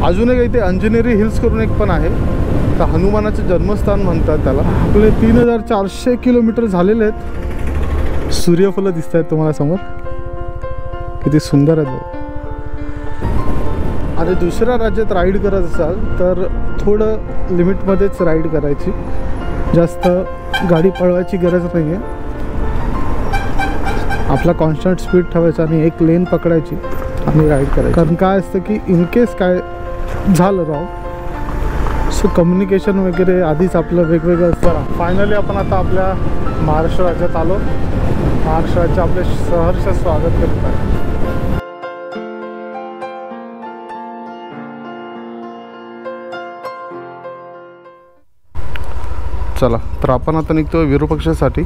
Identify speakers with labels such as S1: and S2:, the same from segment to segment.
S1: अजून एक इथे अंजनेरी हिल्स करून एक पण आहे, तर हनुमानाचं जन्मस्थान म्हणतात त्याला. आपले 3400 किलोमीटर झालेले आहेत. सूर्यफुलं दिसत आहेत तुम्हाला समोर, किती सुंदर आहेत. आणि दुसऱ्या राज्यात राईड करत असाल तर थोडं लिमिटमध्येच राईड करायची, जास्त गाडी पळवायची गरज नाही आहे. आपला कॉन्स्टंट स्पीड ठेवायचा आणि एक लेन पकडायची आणि राईड करायची. कारण काय असतं की इन केस काय झालं राव, सो कम्युनिकेशन वगैरे आधीच आपलं वेगवेगळं असतं. फायनली आपण आता आपल्या महाराष्ट्र राज्यात आलो. महाराष्ट्र राज्य आपले सहर्ष स्वागत करत आहे. चला, तर आपण आता निघतो विरूपाक्षसाठी.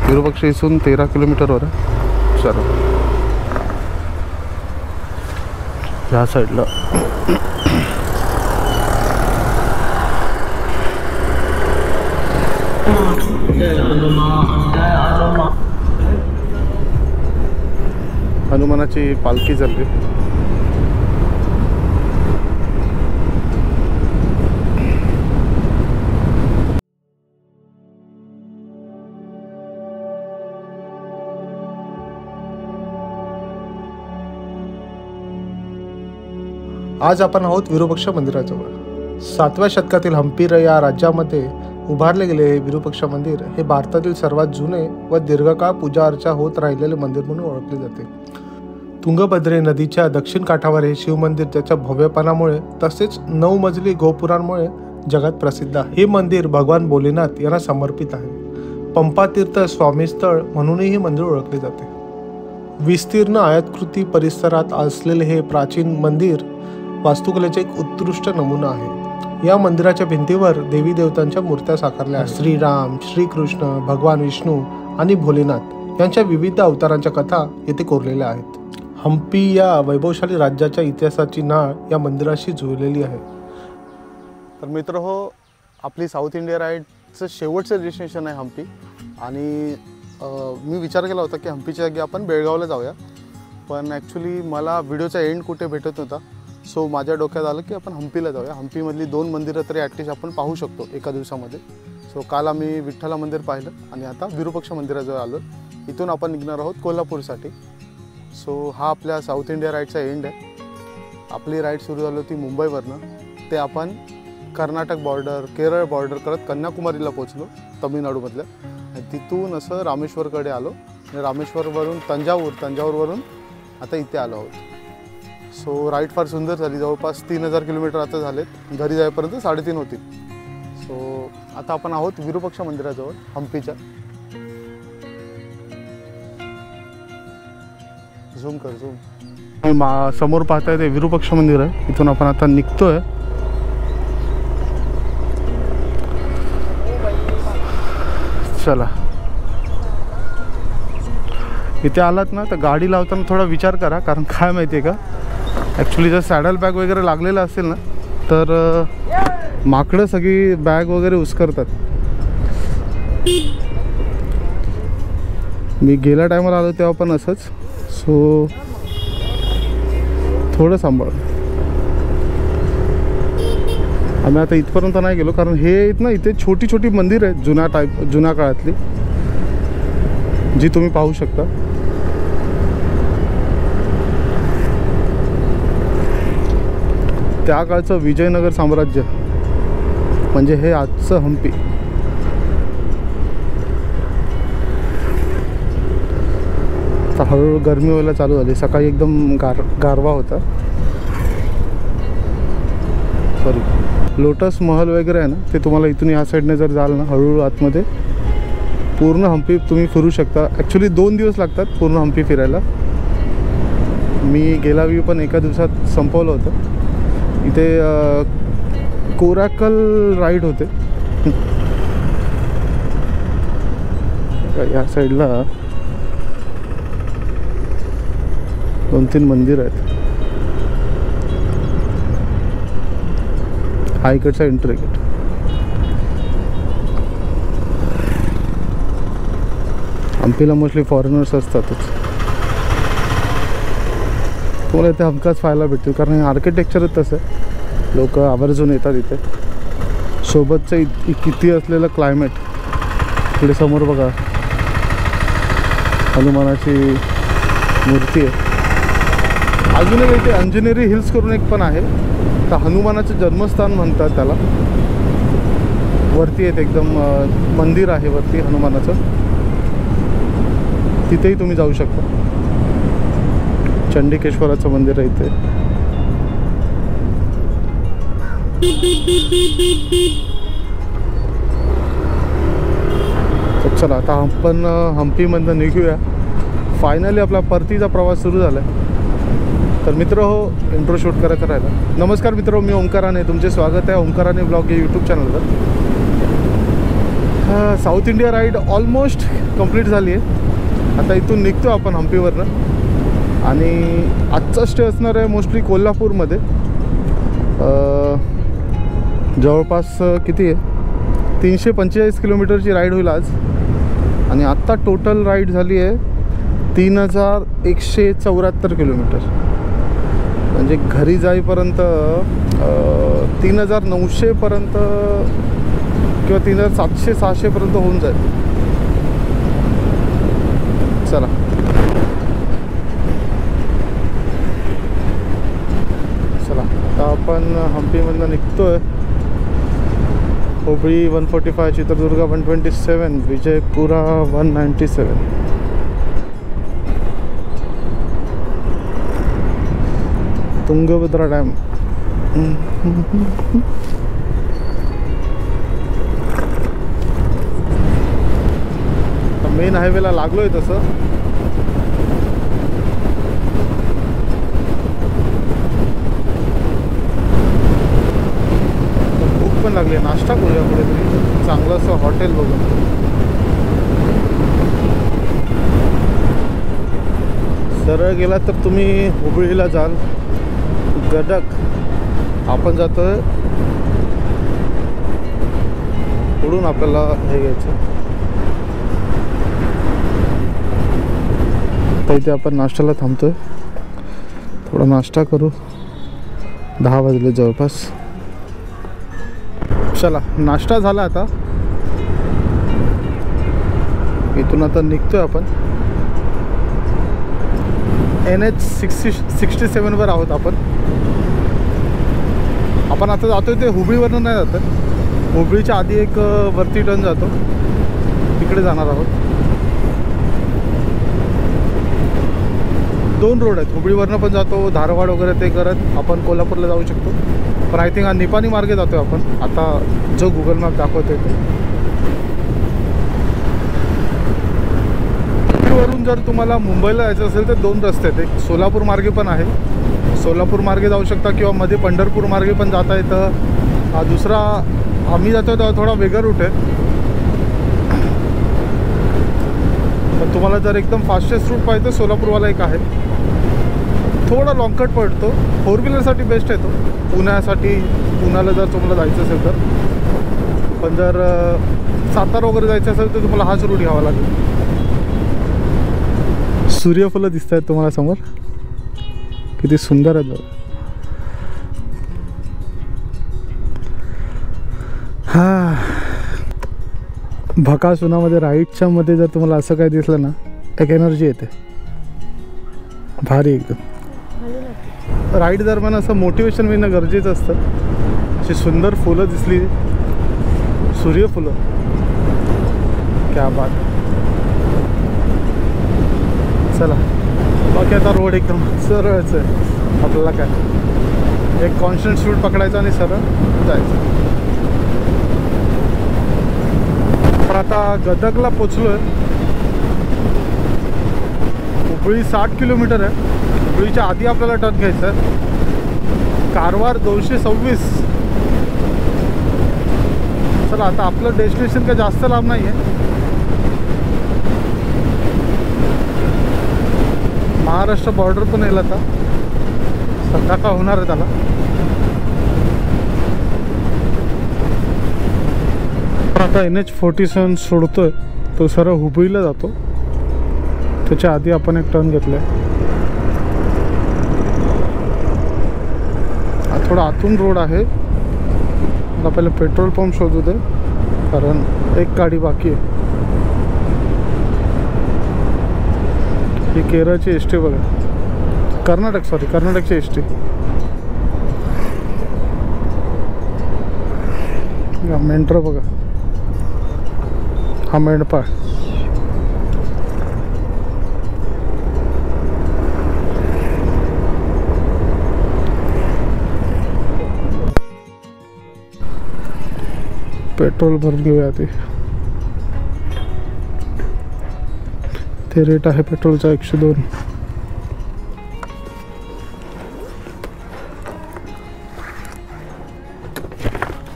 S1: विरूपाक्ष इथून 13 किलोमीटरवर आहे. चला ह्या साईडला हनुमानाची पालखी चालली. आज आपण आहोत विरूपाक्ष मंदिराजवळ. 7व्या शतकातील हम्पी या राज्यामध्ये उभारले गेले हे विरूपाक्ष मंदिर हे भारतातील सर्वात जुने व दीर्घकाळ पूजा अर्चा होत राहिलेले मंदिर म्हणून ओळखले जाते. तुंगभद्रे नदीच्या दक्षिण काठावर हे शिवमंदिर त्याच्या भव्यपणामुळे तसेच 9 मजली गोपुरांमुळे जगात प्रसिद्ध आहे. हे मंदिर भगवान भोलेनाथ यांना समर्पित आहे. पंपातीर्थ स्वामीस्थळ म्हणूनही हे मंदिर ओळखले जाते. विस्तीर्ण आयताकृती परिसरात असलेले हे प्राचीन मंदिर वास्तुकलेचा एक उत्कृष्ट नमुना आहे. या मंदिराच्या भिंतीवर देवी देवतांच्या मूर्त्या साकारल्या आहेत. श्रीराम, श्रीकृष्ण, भगवान विष्णू आणि भोलेनाथ यांच्या विविध अवतारांच्या कथा येथे कोरलेल्या आहेत. हम्पी या वैभवशाली राज्याच्या इतिहासाची नाळ या मंदिराशी जुळलेली आहे. तर मित्र हो, आपली साऊथ इंडिया राईडचं शेवटचं डेस्टिनेशन आहे हम्पी. आणि मी विचार केला होता की हम्पीच्या जागी आपण बेळगावला जाऊया, पण ॲक्च्युली मला व्हिडिओचा एंड कुठे भेटत नव्हता. सो माझ्या डोक्यात आलं की आपण हम्पीला जाऊया. हम्पीमधली 2 मंदिरं तरी ॲटलिस्ट आपण पाहू शकतो एका दिवसामध्ये. सो काल आम्ही विठ्ठला मंदिर पाहिलं आणि आता विरूपाक्ष मंदिराजवळ आलो. इथून आपण निघणार आहोत कोल्हापूरसाठी. सो हा आपल्या साऊथ इंडिया राईडचा एंड आहे. आपली राईड सुरू झाली होती मुंबईवरनं. ते आपण कर्नाटक बॉर्डर, केरळ बॉर्डर करत कन्याकुमारीला पोचलो तमिळनाडूमधल्या. आणि तिथून असं रामेश्वरकडे आलो आणि रामेश्वरवरून तंजावरवरून आता इथे आलो आहोत. सो राईड फार सुंदर झाली. जवळपास 3000 किलोमीटर आता झालेत. घरी जाईपर्यंत 3.5 होतील. सो आता आपण आहोत विरूपाक्ष मंदिराजवळ हम्पीच्या. झूम कर झूम. समोर पाहताय ते विरूपाक्ष मंदिर आहे. इथून आपण आता निघतोय. चला, इथे आलात ना तर गाडी लावताना थोडा विचार करा. कारण काय माहिती आहे का, ॲक्च्युली जर सॅडल बॅग वगैरे लागलेलं असेल ना तर माकडं सगळी बॅग वगैरे उचकरतात. मी गेल्या टायमाला आलो तेव्हा पण असंच. सो थोडं सांभाळ. आम्ही आता इथपर्यंत नाही गेलो कारण हे आहेत ना, इथे छोटी छोटी मंदिर आहेत जुन्या काळातली, जी तुम्ही पाहू शकता. त्या काळचं विजयनगर साम्राज्य म्हणजे हे आजचं हम्पी. आता हळूहळू गरमी व्हायला चालू झाली. सकाळी एकदम गारवा होता. सॉरी, लोटस महल वगैरे आहे ना, ते तुम्हाला इथून ह्या साईडने जर जाल ना हळूहळू आतमध्ये पूर्ण हम्पी तुम्ही फिरू शकता. ॲक्च्युली 2 दिवस लागतात पूर्ण हम्पी फिरायला. मी गेला वेळी पण एका दिवसात संपवलं होतं. इथे कोराकल राईड होते. या साईडला 2-3 मंदिर आहेत. हा इकडचा एंट्री गेट. हम्पीला मोस्टली फॉरेनर्स असतातच.
S2: तुम्हाला इथे हमखास पाहायला भेटतील, कारण आर्किटेक्चरच तसं आहे. लोक आवर्जून येतात इथे. सोबतचं किती असलेलं क्लायमेट. पुढे समोर बघा हनुमानाची मूर्ती आहे. अजून एक इथे अंजनेरी हिल्स करून एक पण आहे, तर हनुमानाचं जन्मस्थान म्हणतात त्याला. वरती येते एकदम मंदिर आहे वरती हनुमानाचं, तिथेही तुम्ही जाऊ शकता. चंडिकेश्वराचं मंदिर आहे इथे. तर चला आता आपण हम्पीमधनं निघूया. फायनली आपला परतीचा प्रवास सुरू झाला आहे. तर मित्र हो, इंट्रो शूट करायचं राहिला. नमस्कार मित्र, मी ओंकाराने, तुमचे स्वागत आहे ओंकाराने ब्लॉग या यूट्यूब चॅनलवर. South India ride almost complete झाली आहे. आता इथून निघतो आपण हम्पीवरनं आणि आजचा स्टे असणार आहे मोस्टली कोल्हापूरमध्ये. जवळपास किती आहे 345 किलोमीटरची राईड होईल आज. आणि आत्ता टोटल राईड झाली आहे 3174 किलोमीटर. म्हणजे घरी जाईपर्यंत 3900पर्यंत किंवा 3700-600पर्यंत होऊन जाईल. चला चला आता आपण हम्पीमधनं निघतोय. हुबळी 145, चित्रदुर्गा 127, विजयपुरा 197. तुंगभद्रा डॅम. मेन हायवेला लागलोय तसं. भूक पण लागली, नाश्ता करूया कुठेतरी चांगलं असं हॉटेल बघून. सरळ गेला तर तुम्ही हुबळीला जाल. गडक आपण जातोय पुढून, आपल्याला हे घ्यायचं. तर इथे आपण नाश्त्याला थांबतोय, थोडा नाश्ता करू. 10 वाजले जवळपास. चला नाश्ता झाला. आता इथून आता निघतोय आपण. NH67 वर आहोत आपण. आता जातोय ते हुबळीवरनं नाही जात, हुबळीच्या आधी एक वरती टर्न जातो, तिकडे जाणार आहोत. 2 रोड आहेत, हुबळीवरनं पण जातो, धारवाड वगैरे ते करत आपण कोल्हापूरला जाऊ शकतो. पण आय थिंक हा निपाणी मार्गे जातोय आपण आता, जो गुगल मॅप दाखवतोय ते. वरून जर तुम्हाला मुंबईला जायचं असेल तर 2 रस्ते आहेत. एक सोलापूर मार्गे पण आहे, सोलापूर मार्गे जाऊ शकता, किंवा मध्ये पंढरपूर मार्गे पण जाता येतं. दुसरा आम्ही जातो तेव्हा थोडा वेगळा रूट आहे. तर तुम्हाला जर एकदम फास्टेस्ट रूट पाहिजे तर सोलापूरवाला एक आहे, थोडा लॉंग कट पडतो. 4 व्हीलरसाठी बेस्ट आहे तो, पुण्याला जर तुम्हाला जायचं असेल तर. पण जर सातारा वगैरे जायचं असेल तर तुम्हाला हाच रूट घ्यावा लागेल. सूर्यफुलं दिसत आहेत तुम्हाला समोर, किती सुंदर आहेत बघा. हा भकास उन्हामध्ये राईडच्या मध्ये जर तुम्हाला असं काय दिसलं ना, एक एनर्जी येते भारी एकदम. राईड दरम्यान असं मोटिवेशन मिळणं गरजेचं असतं. अशी सुंदर फुलं दिसली, सूर्यफुलं, क्या बात. चला बाकी आता रोड एकदम सरळच आहे. आपल्याला काय एक कॉन्स्टंट स्पीड पकडायचा आणि सरळ जायचं. पण आता गदगला पोचलो आहे. हुबळी 60 किलोमीटर आहे. हुबळीच्या आधी आपल्याला टर्न घ्यायचा आहे. कारवार 226. चला आता आपलं डेस्टिनेशन काय जास्त लांब नाही आहे. महाराष्ट्र बॉर्डर पण येईल आता, संध्याकाळ होणार आहे त्याला. आता NH47 सोडतोय तो सरळ हुबळीला जातो. त्याच्या आधी आपण एक टर्न घेतलाय. थोडा आतून रोड आहे. मला पहिले पेट्रोल पंप शोधू दे, कारण एक गाडी बाकी आहे. ही केरळची एस टी बघा, कर्नाटकची एस टी. मेंढरं बघा, हा मेंढपाळ. पेट्रोल भरून घेऊया ते रेट आहे पेट्रोलचा 102.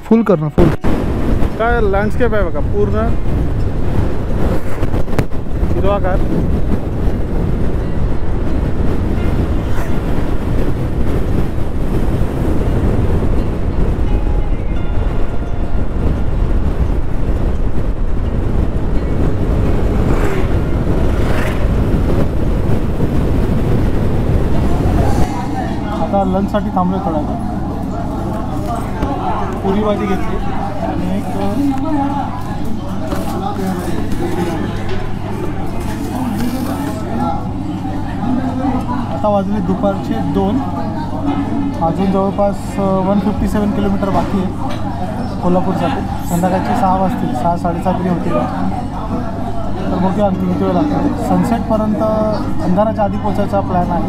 S2: फुल कर ना, फुल. काय लँडस्केप आहे बघा, पूर्ण हिरवागार. आता लंचसाठी थांबलो थोडा वेळ. पुरी भाजी घेतली आणि एक आता वाजले दुपारचे 2. अजून जवळपास 157 किलोमीटर बाकी आहे कोल्हापूरसाठी. संध्याकाळचे 6 वाजतील, 6-6:30 तरी होतील. तर बघूया आणखी किती वेळ लागतो. सनसेटपर्यंत अंधाराच्या आधी पोचायचा प्लॅन आहे.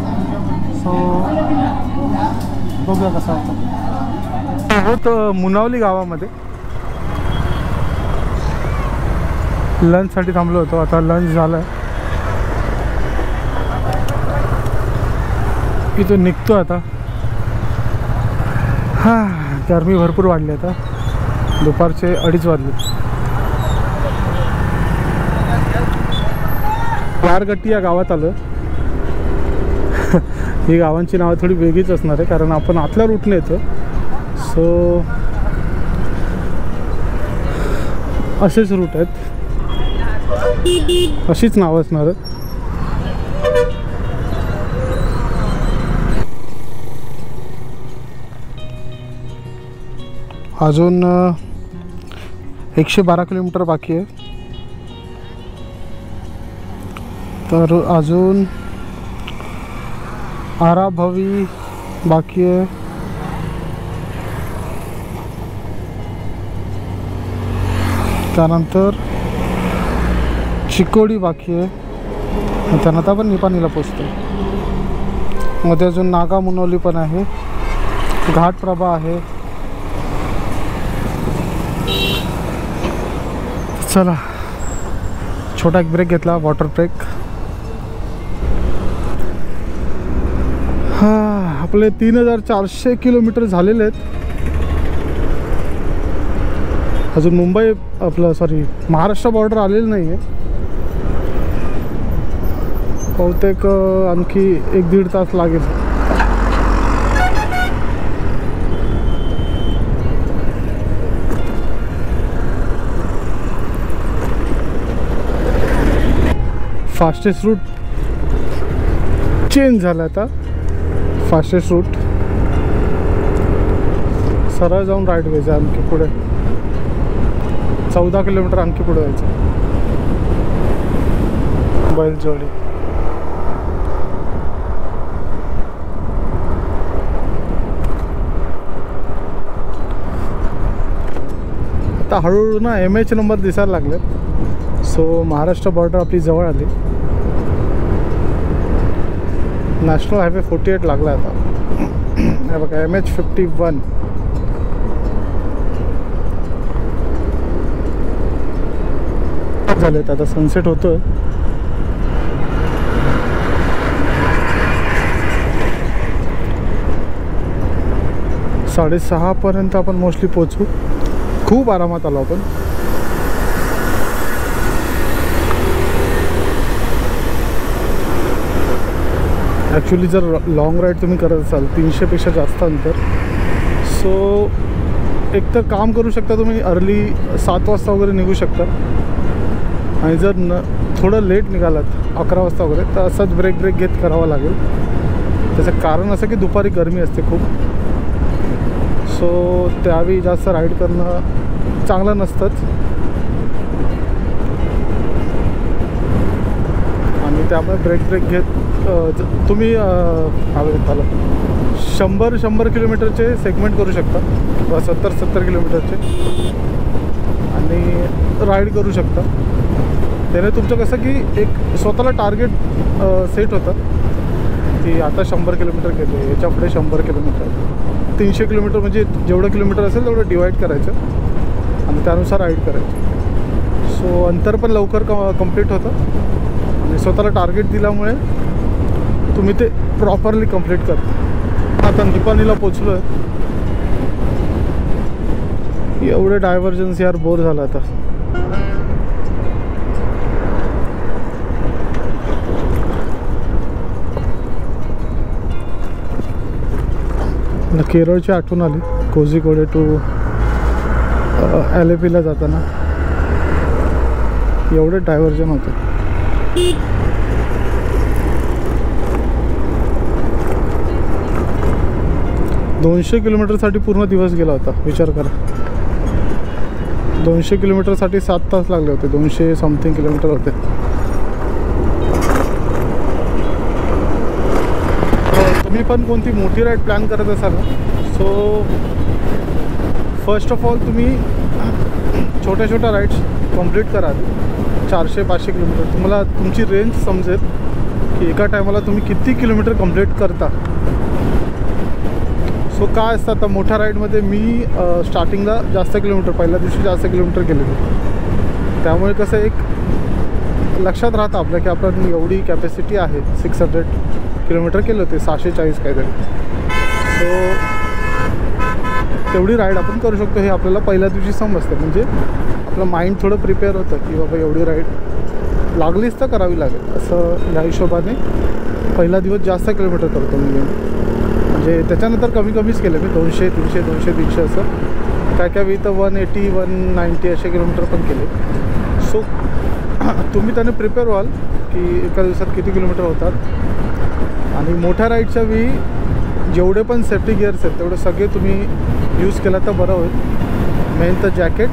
S2: सो बघूया कसं होतं. आहोत मुनावली गावामध्ये. लंचसाठी थांबलो होतो, आता लंच झालं आहे. इथून निघतो आता. गरमी भरपूर वाढली आता. दुपारचे 2:30 वाजले. वारगट्टी या गावात आलं. ही गावांची नावं थोडी वेगळीच असणार आहे, कारण आपण आतल्या रूटने येतो. सो असेच रूट आहेत, अशीच नावं असणार आहेत. अजून 112 किलोमीटर बाकी आहे. तर अजून आराभवी बाकी आहे. त्यानंतर चिकोडी बाकी आहे. त्यानंतर आपण निपाणीला पोचतो. मध्ये अजून नागा मुनवली पण आहे, घाटप्रभा आहे. चला, छोटा एक ब्रेक घेतला, वॉटर ब्रेक. आपले 3400 किलोमीटर झालेले आहेत. अजून मुंबई महाराष्ट्र बॉर्डर आलेलं नाही आहे. बहुतेक आणखी 1-1.5 तास लागेल. फास्टेस्ट रूट चेंज झाला आता. फास्टेस्ट रूट सरळ जाऊन राईट घ्यायचं. आणखी पुढे 14 किलोमीटर आणखी पुढे जायचं. बैलजोडी. आता हळूहळू ना MH नंबर दिसायला लागलेत. सो महाराष्ट्र बॉर्डर आपली जवळ आली. नॅशनल हायवे 48 लागला आता. हे बघा, MH 51. झालेत आता. सनसेट होतोय. साडे 6 पर्यंत आपण मोस्टली पोचू. खूप आरामात आलो आपण. ॲक्च्युली जर लॉंग राईड तुम्ही करत असाल 300 पेक्षा जास्त अंतर, सो एक तर काम करू शकता तुम्ही, अर्ली 7 वाजता वगैरे निघू शकता. आणि जर थोडं लेट निघालात 11 वाजता वगैरे, तर असंच ब्रेक घेत करावं लागेल. त्याचं कारण असं की दुपारी गरमी असते खूप. सो त्यावेळी जास्त राईड करणं चांगलं नसतंच. आणि त्यामुळे ब्रेक घेत तुम्ही झालं 100 किलोमीटरचे सेगमेंट करू शकता किंवा 70 किलोमीटरचे आणि राईड करू शकता. त्याने तुमचं कसं की एक स्वतःला टार्गेट सेट होतं की आता 100 किलोमीटर केले, याच्या पुढे 100 किलोमीटर, 300 किलोमीटर, म्हणजे जेवढं किलोमीटर असेल तेवढं डिवाईड करायचं आणि त्यानुसार राईड करायचं. सो अंतर पण लवकर कंप्लीट होतं आणि स्वतःला टार्गेट दिल्यामुळे तुम्ही ते प्रॉपरली कंप्लीट करता. आता निपाणीला पोचलो आहे. एवढे डायव्हर्जन्स यार, बोर झालं आता. केरळची आठवण आली. कोझिकोडे टू LAPला जाताना एवढे डायव्हर्जन होते. $200 किलोमीटरसाठी पूर्ण दिवस गेला होता. विचार करा, 200 किलोमीटरसाठी 7 तास लागले होते. 200 समथिंग किलोमीटर होते. तुम्ही पण कोणती मोठी राईड प्लॅन करत असाल ना, सो फर्स्ट ऑफ ऑल तुम्ही छोट्या राईड्स कंप्लीट करा. 400-500 किलोमीटर तुम्हाला तुमची रेंज समजेल की एका टायमाला तुम्ही किती किलोमीटर कंप्लीट करता. सो काय असतं, आता मोठ्या राईडमध्ये मी स्टार्टिंगला जास्त किलोमीटर, पहिल्या दिवशी जास्त किलोमीटर केले. त्यामुळे कसं एक लक्षात राहतं आपलं की आपण एवढी कॅपॅसिटी आहे. 600 किलोमीटर केलं होते, 640 काहीतरी. सो तेवढी राईड आपण करू शकतो हे आपल्याला पहिल्या दिवशी समजतं. म्हणजे आपलं माइंड थोडं प्रिपेअर होतं की बाबा एवढी राईड लागलीच तर करावी लागेल. असं ह्या हिशोबाने पहिला दिवस जास्त किलोमीटर करतो मी. म्हणजे त्याच्यानंतर कमीच केले मी, 200, 300, 200, 300 असं. काय वेळी तर 180, 190 असे किलोमीटर पण केले. सो तुम्ही त्याने प्रिपेअर व्हाल की एका दिवसात किती किलोमीटर होतात. आणि मोठ्या राईडच्या वेळी जेवढे पण सेफ्टी गिअर्स आहेत तेवढे सगळे तुम्ही यूज केला तर बरं होईल. मेन तर जॅकेट,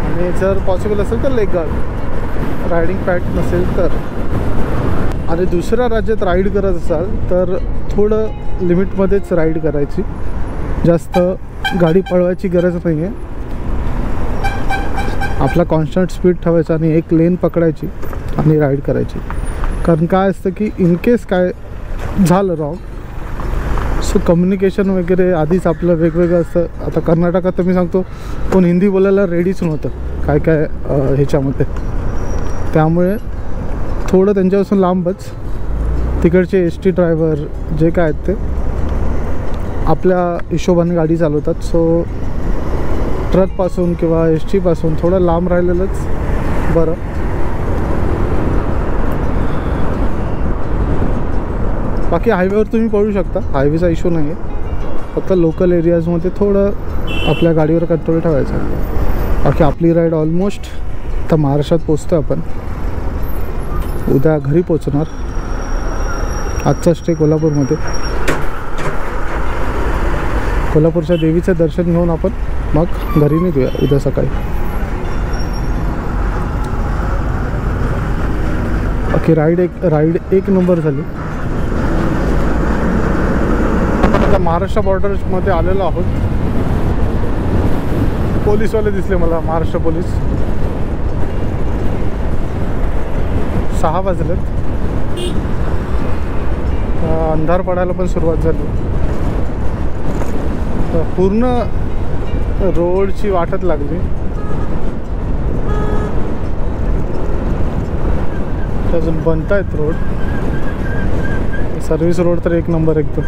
S2: आणि जर पॉसिबल असेल तर लेग गार्ड, रायडिंग पॅड नसेल तर. आणि दुसऱ्या राज्यात राईड करत असाल तर थोडं लिमिटमध्येच राईड करायची. जास्त गाडी पळवायची गरज नाही आहे. आपला कॉन्स्टंट स्पीड ठेवायचा आणि एक लेन पकडायची आणि राईड करायची. कारण काय असतं की इनकेस काय झालं रॉंग, सो कम्युनिकेशन वगैरे आधीच आपलं वेगवेगळं असतं. आता कर्नाटकात तर मी सांगतो कोण हिंदी बोलायला रेडीच नव्हतं काय ह्याच्यामध्ये. त्यामुळे थोडं त्यांच्यापासून लांबच. तिकडचे ST ड्रायव्हर जे काय आहेत ते आपल्या हिशोबाने गाडी चालवतात. सो ट्रकपासून किंवा ST पासून थोडं लांब राहिलेलंच बरं. बाकी हायवेवर तुम्ही पळू शकता, हायवेचा इश्यू नाही आहे. फक्त लोकल एरियाजमध्ये थोडं आपल्या गाडीवर कंट्रोल ठेवायचा. बाकी आपली राईड ऑलमोस्ट आता महाराष्ट्रात पोचतो आपण. उद्या घरी पोचणार. आजचा स्टे कोल्हापूरमध्ये. कोल्हापूरच्या देवीचं दर्शन घेऊन आपण मग घरी निघूया उद्या सकाळी. बाकी राईड एक नंबर झाली. आता महाराष्ट्र बॉर्डरमध्ये आलेलो आहोत. पोलीसवाले दिसले मला, महाराष्ट्र पोलीस. 6 वाजलेत. अंधार पडायला पण सुरुवात झाली. पूर्ण रोडची वाटच लागली. अजून बनतायत रोड. सर्व्हिस रोड तर एक नंबर एकदम.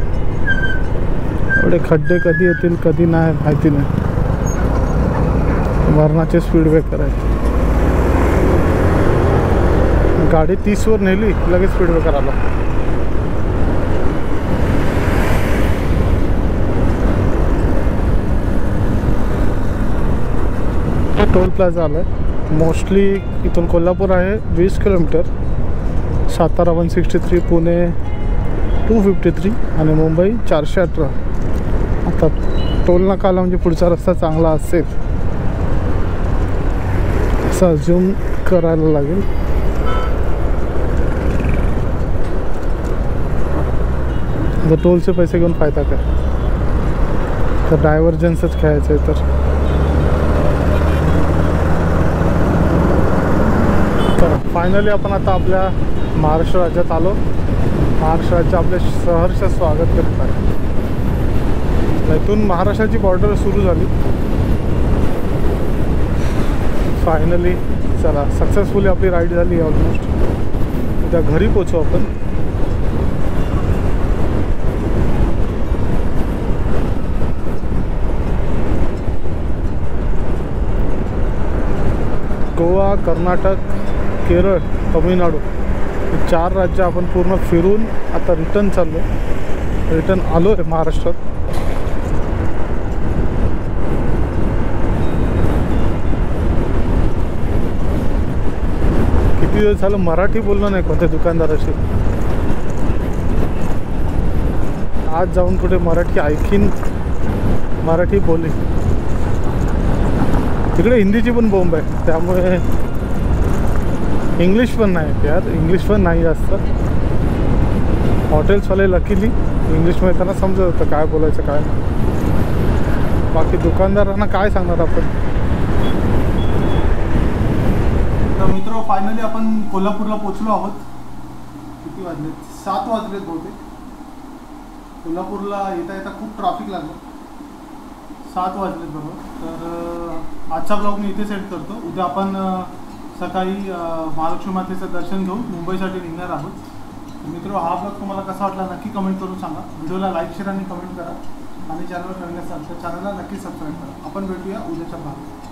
S2: एवढे खड्डे कधी येतील कधी नाही माहिती नाही. मरणाचे स्पीड ब्रेकर आहेत. गाडी 30वर नेली लगेच स्पीड ब्रेकर आला. टोल प्लाझा आला आहे. मोस्टली इथून कोल्हापूर आहे 20 किलोमीटर, सातारा 163, पुणे 253 आणि मुंबई 418. आता टोल नाका आला म्हणजे पुढचा रस्ता चांगला असेल असं अज्यूम करायला लागेल. जर टोलचे पैसे घेऊन फायदा काय, तर डायव्हर्जन्सच खेळायचं आहे. तर फायनली आपण आता आपल्या महाराष्ट्र राज्यात आलो. महाराष्ट्र राज्य आपले सहर्ष स्वागत करत आहे. इथून महाराष्ट्राची बॉर्डर सुरू झाली फायनली. चला, सक्सेसफुली आपली राईड झाली ऑलमोस्ट. उद्या घरी पोचू आपण. गोवा, कर्नाटक, केरळ, तमिळनाडू हे 4 राज्य आपण पूर्ण फिरून आता रिटर्न चाललो. रिटर्न आलो आहे महाराष्ट्रात. किती दिवस झालं मराठी बोललो नाही कोणत्या दुकानदाराशी. आज जाऊन कुठे मराठी ऐकीन, मराठी बोली. तिकडे हिंदीची पण बोंब आहे, त्यामुळे इंग्लिश पण नाही यार. इंग्लिश पण नाही जास्त. हॉटेल्सवाले लकीली इंग्लिशमध्ये त्यांना समजत होतं काय बोलायचं काय नाही. बाकी दुकानदारांना काय सांगणार आपण. तर मित्र, फायनली आपण कोल्हापूरला पोचलो आहोत. किती वाजलेत? 7 वाजलेत बहुतेक. कोल्हापूरला येता येता खूप ट्रॅफिक लागलं. 7 वाजलेत बरोबर. तर आजचा ब्लॉग मी इथे सेट करतो. उद्या आपण सकाळी महालक्ष्मी मातेचं दर्शन घेऊन मुंबईसाठी निघणार आहोत. मित्र, हा ब्लॉग तुम्हाला कसा वाटला नक्की कमेंट करून सांगा. व्हिडिओला लाईक, शेअर आणि कमेंट करा. आणि चॅनलवर नवीन असाल तर चॅनलला नक्की सबस्क्राईब करा. आपण भेटूया उद्याच्या भागात.